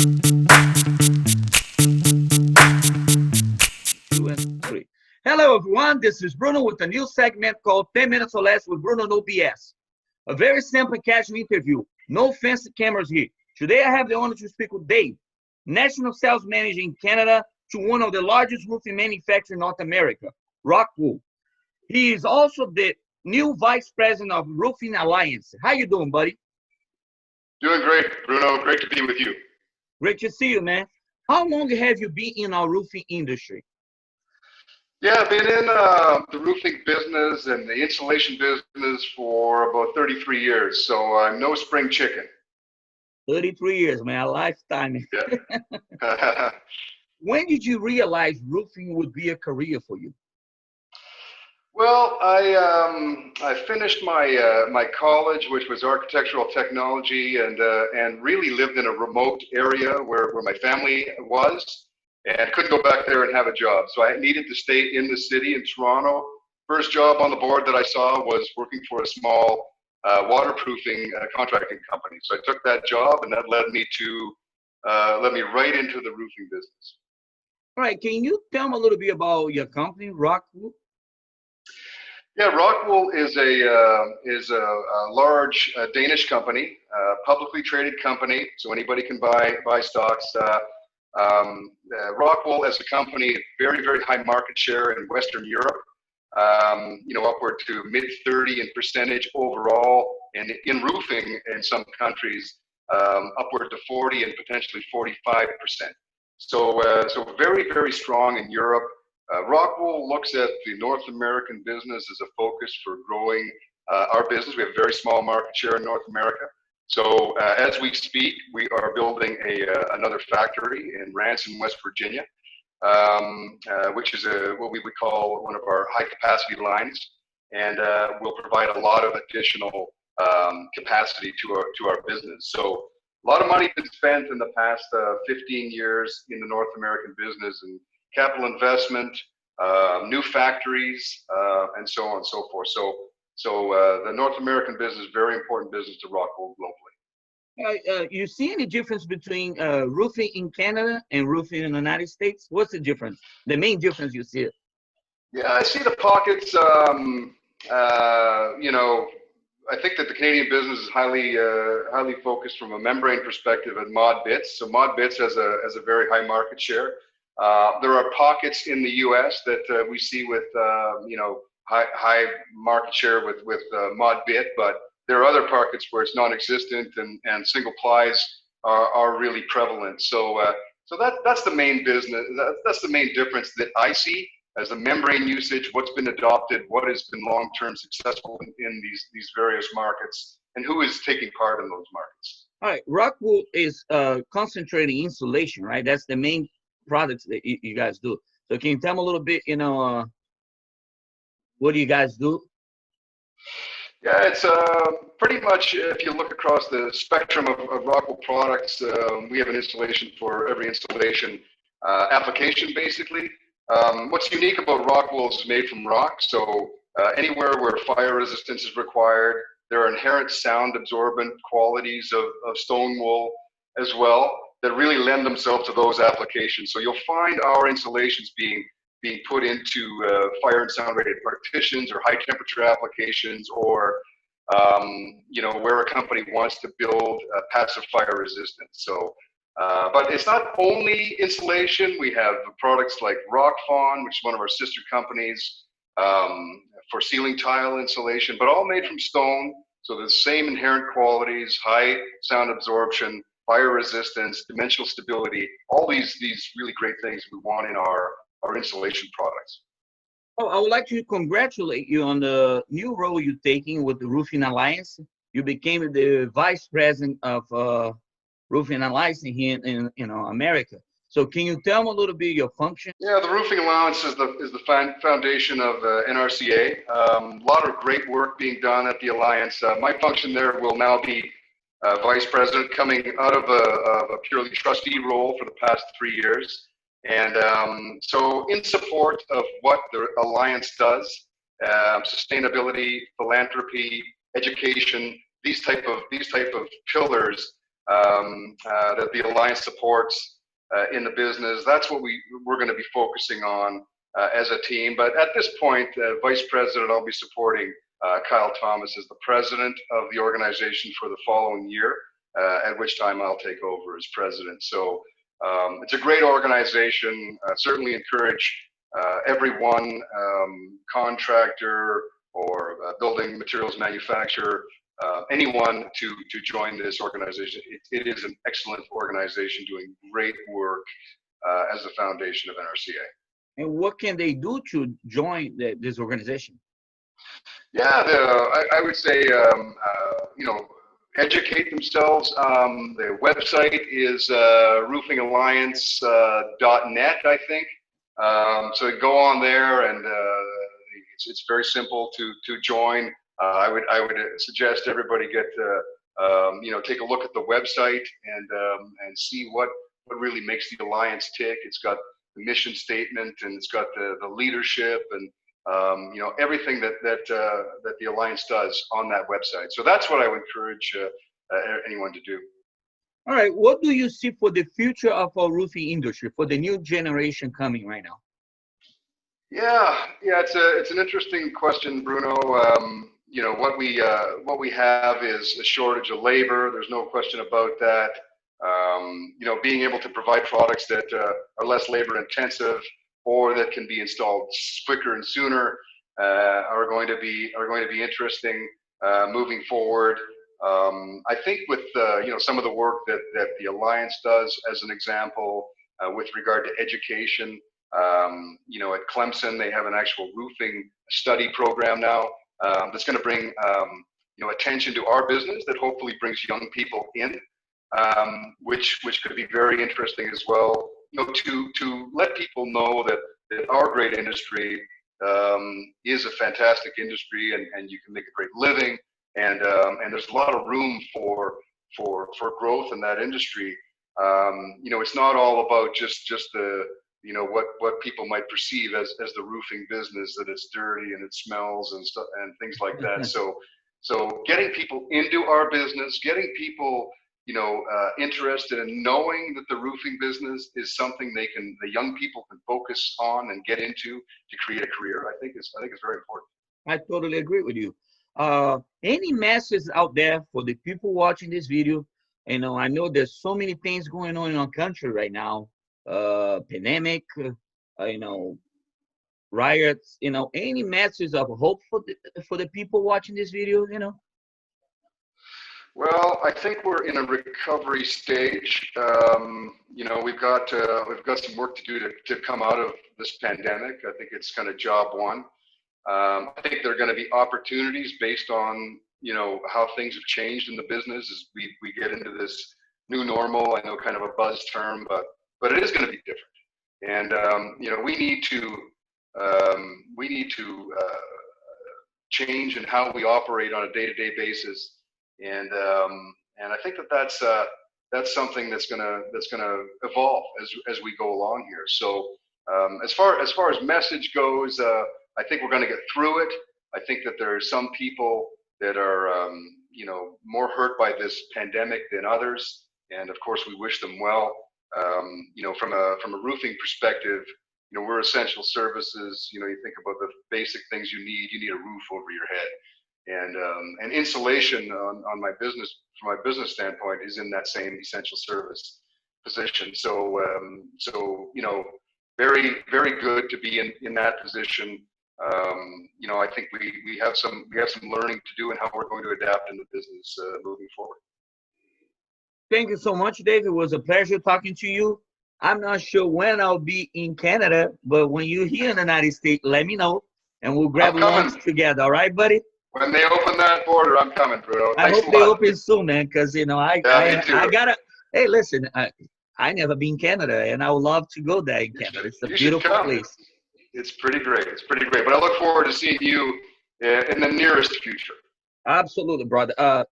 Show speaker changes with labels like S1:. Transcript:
S1: Two and three. Hello, everyone. This is Bruno with a new segment called 10 Minutes or Less with Bruno No BS. A very simple and casual interview. No fancy cameras here. Today, I have the honor to speak with Dave, National Sales Manager in Canada to one of the largest roofing manufacturers in North America, RockWOOL. He is also the new Vice President of Roofing Alliance. How you doing, buddy?
S2: Doing great, Bruno. Great to be with you.
S1: Great to see you, man. How long have you been in our roofing industry?
S2: Yeah, I've been in the roofing business and the insulation business for about 33 years, so I'm no spring chicken.
S1: 33 years, man, a lifetime.
S2: Yeah.
S1: When did you realize roofing would be a career for you?
S2: Well, I finished my college, which was architectural technology, and really lived in a remote area where my family was, and couldn't go back there and have a job. So I needed to stay in the city in Toronto. First job on the board that I saw was working for a small waterproofing contracting company. So I took that job, and that led me right into the roofing business.
S1: All right, can you tell me a little bit about your company, RockWOOL?
S2: Yeah, RockWOOL is a large Danish company, publicly traded company, so anybody can buy stocks. RockWOOL as a company, very high market share in Western Europe. Upward to mid-30% overall, and in roofing in some countries, upward to 40 and potentially 45%. So very strong in Europe. RockWOOL looks at the North American business as a focus for growing our business. We have a very small market share in North America. So as we speak, we are building another factory in Ransom, West Virginia, which is what we would call one of our high capacity lines, and will provide a lot of additional capacity to our business. So a lot of money has been spent in the past 15 years in the North American business, and capital investment, new factories, and so on and so forth. So the North American business is very important business to RockWOOL globally.
S1: You see any difference between roofing in Canada and roofing in the United States? What's the difference? The main difference you see?
S2: Yeah, I see the pockets. I think that the Canadian business is highly focused from a membrane perspective at mod bits. So mod bits has a very high market share. There are pockets in the U.S. that we see with high market share with mod bit, but there are other pockets where it's non-existent, and single plies are really prevalent. So that's the main business. That's the main difference that I see as the membrane usage, what's been adopted, what has been long-term successful in these various markets, and who is taking part in those markets.
S1: All right, RockWOOL is concentrating insulation, right? That's the main products that you guys do. So can you tell me a little bit, what do you guys do?
S2: Yeah, it's pretty much, if you look across the spectrum of RockWOOL products, we have an installation for every installation application, basically. What's unique about RockWOOL is it's made from rock, so anywhere where fire resistance is required, there are inherent sound absorbent qualities of stone wool as well that really lend themselves to those applications. So you'll find our insulations being put into fire and sound rated partitions or high temperature applications, or where a company wants to build passive fire resistance. So, but it's not only insulation. We have products like Rockfawn, which is one of our sister companies, for ceiling tile insulation, but all made from stone. So the same inherent qualities: high sound absorption, fire resistance, dimensional stability, all these really great things we want in our insulation products.
S1: Oh, I would like to congratulate you on the new role you're taking with the Roofing Alliance. You became the Vice President of Roofing Alliance here in America. So can you tell me a little bit your function?
S2: Yeah, the Roofing Alliance is the foundation of NRCA. A lot of great work being done at the Alliance. My function there will now be Vice President, coming out of a purely trustee role for the past 3 years. And so in support of what the Alliance does, sustainability, philanthropy, education, these type of pillars that the Alliance supports in the business. That's what we're going to be focusing on as a team. But at this point, Vice President, I'll be supporting Kyle Thomas as the president of the organization for the following year, at which time I'll take over as president. So it's a great organization. Certainly encourage everyone, contractor or building materials manufacturer, anyone to join this organization. It is an excellent organization doing great work as the foundation of NRCA.
S1: And what can they do to join this organization?
S2: Yeah, I would say, you know, educate themselves. The website is roofingalliance.net, I think. So go on there, and it's very simple to join. I would suggest everybody get you know, take a look at the website and see what really makes the Alliance tick. It's got the mission statement, and it's got the leadership, and you know, everything that the Alliance does on that website. So that's what I would encourage anyone to do.
S1: All right, what do you see for the future of our roofing industry, for the new generation coming right now?
S2: Yeah, it's an interesting question, Bruno. You know, what we have is a shortage of labor. There's no question about that. You know, being able to provide products that are less labor intensive or that can be installed quicker and sooner are going to be interesting moving forward. I think with you know, some of the work that the Alliance does, as an example, with regard to education. You know, at Clemson, they have an actual roofing study program now that's going to bring you know, attention to our business, that hopefully brings young people in, which could be very interesting as well. You know, to let people know that our great industry is a fantastic industry, and you can make a great living, and there's a lot of room for growth in that industry. You know, it's not all about just the, you know, what people might perceive as the roofing business, that it's dirty and it smells and stuff and things like that. So getting people into our business, getting people, you know, interested in knowing that the roofing business is something the young people can focus on and get into to create a career, I think it's very important.
S1: I totally agree with you. Any messages out there for the people watching this video? You know, I know there's so many things going on in our country right now. Pandemic, you know, riots, you know, any messages of hope for the people watching this video, you know?
S2: Well, I think we're in a recovery stage. You know, we've got some work to do to come out of this pandemic. I think it's kind of job one. I think there are going to be opportunities based on, you know, how things have changed in the business as we get into this new normal. I know, kind of a buzz term, but it is going to be different. And you know, we need to change in how we operate on a day-to-day basis. And I think that's something that's gonna evolve as we go along here. So as far as message goes, I think we're going to get through it. I think that there are some people that are you know, more hurt by this pandemic than others, and of course we wish them well. You know, from a roofing perspective, you know, we're essential services. You know, you think about the basic things you need. You need a roof over your head, and insulation on my business, from my business standpoint, is in that same essential service position. So you know, very good to be in that position. You know, I think we have some learning to do in how we're going to adapt in the business moving forward.
S1: Thank you so much, Dave. It was a pleasure talking to you. I'm not sure when I'll be in Canada, but when you're here in the United States, let me know, and we'll grab lunch together. All right, buddy?
S2: When they open that border, I'm coming, Bruno.
S1: I hope they open soon, man, because, you know, I gotta, hey, listen, I never been in Canada, and I would love to go there in Canada. It's a beautiful place.
S2: It's pretty great. It's pretty great. But I look forward to seeing you in the nearest future.
S1: Absolutely, brother.